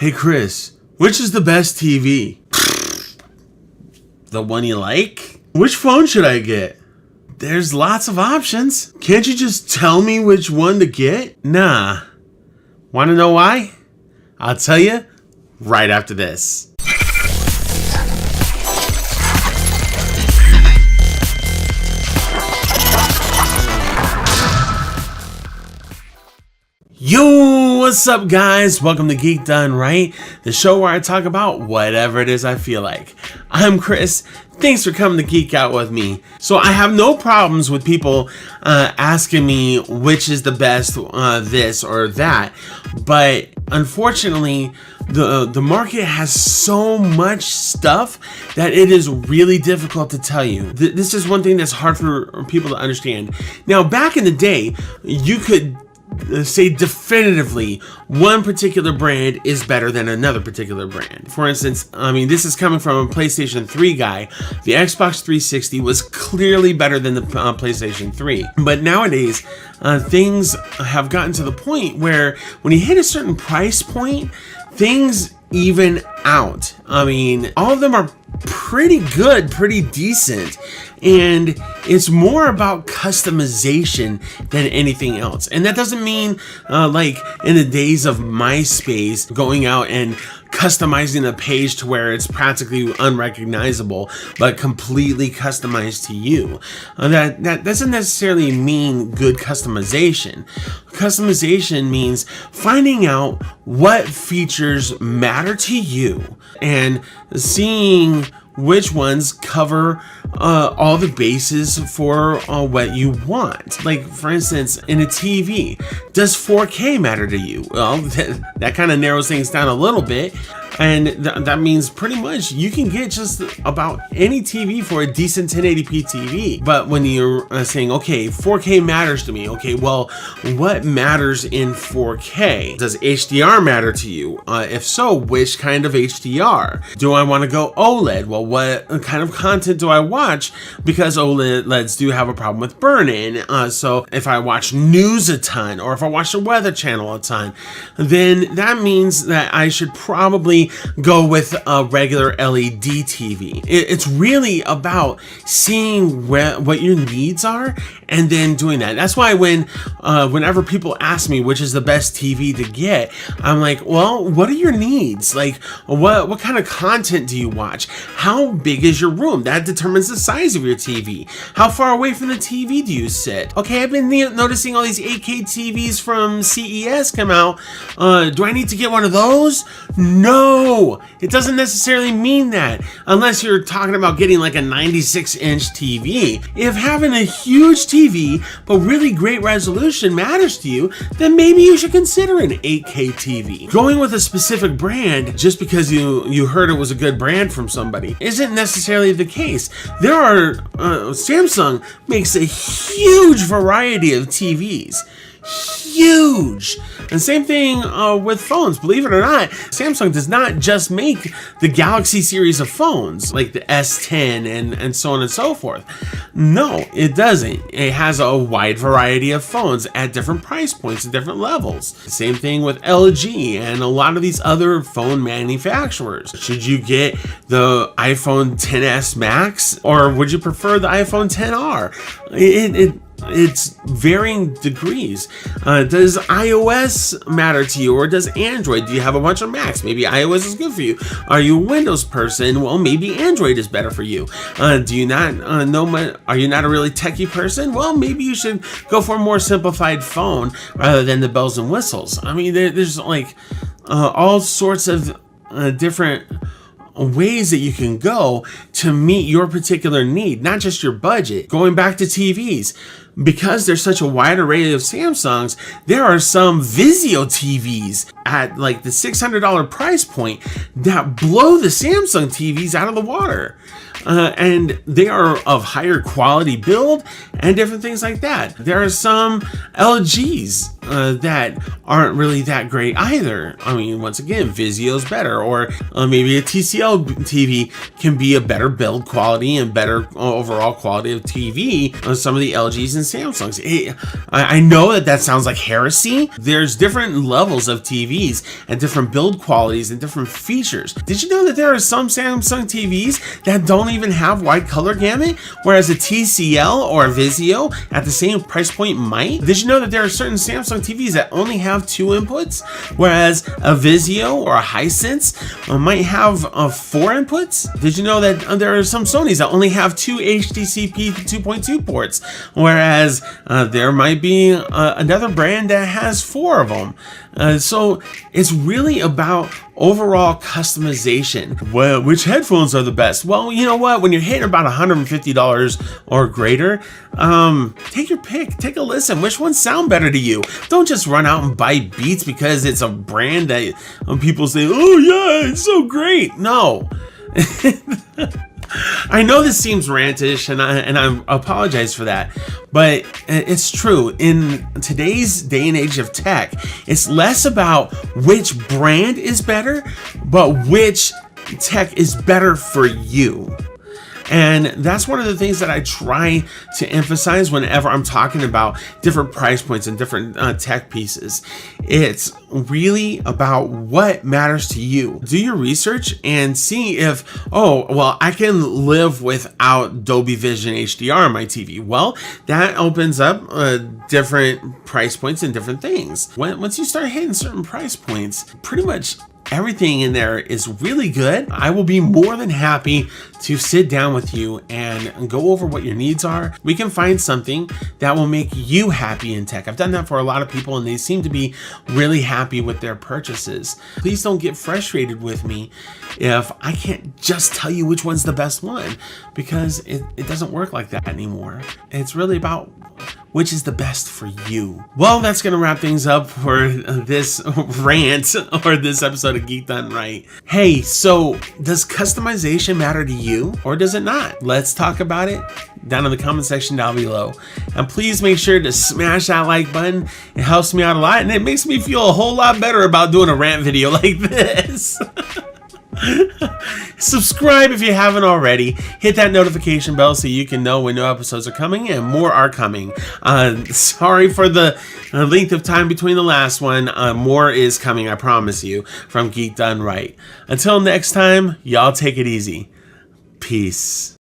Hey Chris, which is the best TV? The one you like? Which phone should I get? There's lots of options. Can't you just tell me which one to get? Nah. Want to know why? I'll tell you right after this. Yo, what's up guys? Welcome to Geek Done Right, the show where I talk about whatever it is I feel like. I'm Chris. Thanks for coming to geek out with me. So I have no problems with people asking me which is the best this or that, but unfortunately the market has so much stuff that it is really difficult to tell you. This is one thing that's hard for people to understand. Now back in the day, you could say definitively one particular brand is better than another particular brand. For instance, I mean, this is coming from a PlayStation 3 guy. The Xbox 360 was clearly better than the PlayStation 3. But nowadays, things have gotten to the point where when you hit a certain price point, things even out. I mean, all of them are pretty good, pretty decent, and it's more about customization than anything else. And that doesn't mean like in the days of MySpace going out and customizing a page to where it's practically unrecognizable but completely customized to you. That doesn't necessarily mean good customization. Customization means finding out what features matter to you and seeing which ones cover all the bases for what you want. Like, for instance, in a TV, does 4K matter to you? Well, that kind of narrows things down a little bit. And that means pretty much you can get just about any TV for a decent 1080p TV. But when you're saying, okay, 4K matters to me. Okay, well, what matters in 4K? Does HDR matter to you? If so, which kind of HDR? Do I want to go OLED? Well, what kind of content do I watch? Because OLEDs do have a problem with burn-in. So if I watch news a ton, or if I watch the Weather Channel a ton, then that means that I should probably go with a regular LED TV. It's really about seeing what your needs are and then doing that. That's why whenever people ask me which is the best TV to get, I'm like, well, what are your needs? Like, what kind of content do you watch? How big is your room? That determines the size of your TV. How far away from the TV do you sit? Okay, I've been noticing all these 8K TVs from CES come out. Do I need to get one of those? No, it doesn't necessarily mean that unless you're talking about getting like a 96-inch TV. If having a huge TV but really great resolution matters to you, then maybe you should consider an 8K TV. Going with a specific brand just because you heard it was a good brand from somebody isn't necessarily the case. There are Samsung makes a huge variety of TVs. Huge. And same thing with phones. Believe it or not, Samsung does not just make the Galaxy series of phones like the S10 and so on and so forth. No, it doesn't. It has a wide variety of phones at different price points and different levels. Same thing with LG and a lot of these other phone manufacturers. Should you get the iPhone XS Max or would you prefer the iPhone XR? It's varying degrees. Does iOS matter to you or does Android? Do you have a bunch of Macs? Maybe iOS is good for you. Are you a Windows person? Well, maybe Android is better for you. Do you not are you not a really techie person? Well, maybe you should go for a more simplified phone rather than the bells and whistles. I mean, there's like all sorts of different ways that you can go to meet your particular need, not just your budget. Going back to TVs, because there's such a wide array of Samsungs, there are some Vizio TVs at like the $600 price point that blow the Samsung TVs out of the water. And they are of higher quality build and different things like that. There are some LGs that aren't really that great either. I mean, once again, Vizio's better, or maybe a TCL TV can be a better build quality and better overall quality of TV on some of the LGs and Samsungs. I know that sounds like heresy. There's different levels of TVs and different build qualities and different features. Did you know that there are some Samsung TVs that don't even have wide color gamut, whereas a TCL or a Vizio at the same price point might? Did you know that there are certain Samsung TVs that only have 2 inputs, whereas a Vizio or a Hisense might have 4 inputs? Did you know that there are some Sonys that only have 2 HDCP 2.2 ports, whereas there might be another brand that has 4 of them? So it's really about overall customization. Well, which headphones are the best? Well, you know what? When you're hitting about $150 or greater, take your pick. Take a listen. Which ones sound better to you? Don't just run out and buy Beats because it's a brand that people say, oh yeah, it's so great. No. I know this seems rantish, and I apologize for that, but it's true. In today's day and age of tech, it's less about which brand is better, but which tech is better for you. And that's one of the things that I try to emphasize whenever I'm talking about different price points and different tech pieces. It's really about what matters to you. Do your research and see if, oh, well, I can live without Dolby Vision HDR on my TV. Well, that opens up different price points and different things. Once you start hitting certain price points, pretty much everything in there is really good. I will be more than happy to sit down with you and go over what your needs are. We can find something that will make you happy in tech. I've done that for a lot of people and they seem to be really happy with their purchases. Please don't get frustrated with me if I can't just tell you which one's the best one, because it doesn't work like that anymore. It's really about which is the best for you. Well, that's gonna wrap things up for this rant or this episode of Geek Done Right. Hey, so does customization matter to you or does it not? Let's talk about it down in the comment section down below. And please make sure to smash that like button. It helps me out a lot and it makes me feel a whole lot better about doing a rant video like this. Subscribe if you haven't already. Hit that notification bell so you can know when new episodes are coming, and more are coming. Sorry for the length of time between the last one. More is coming, I promise you, from Geek Done Right. Until next time, y'all take it easy. Peace.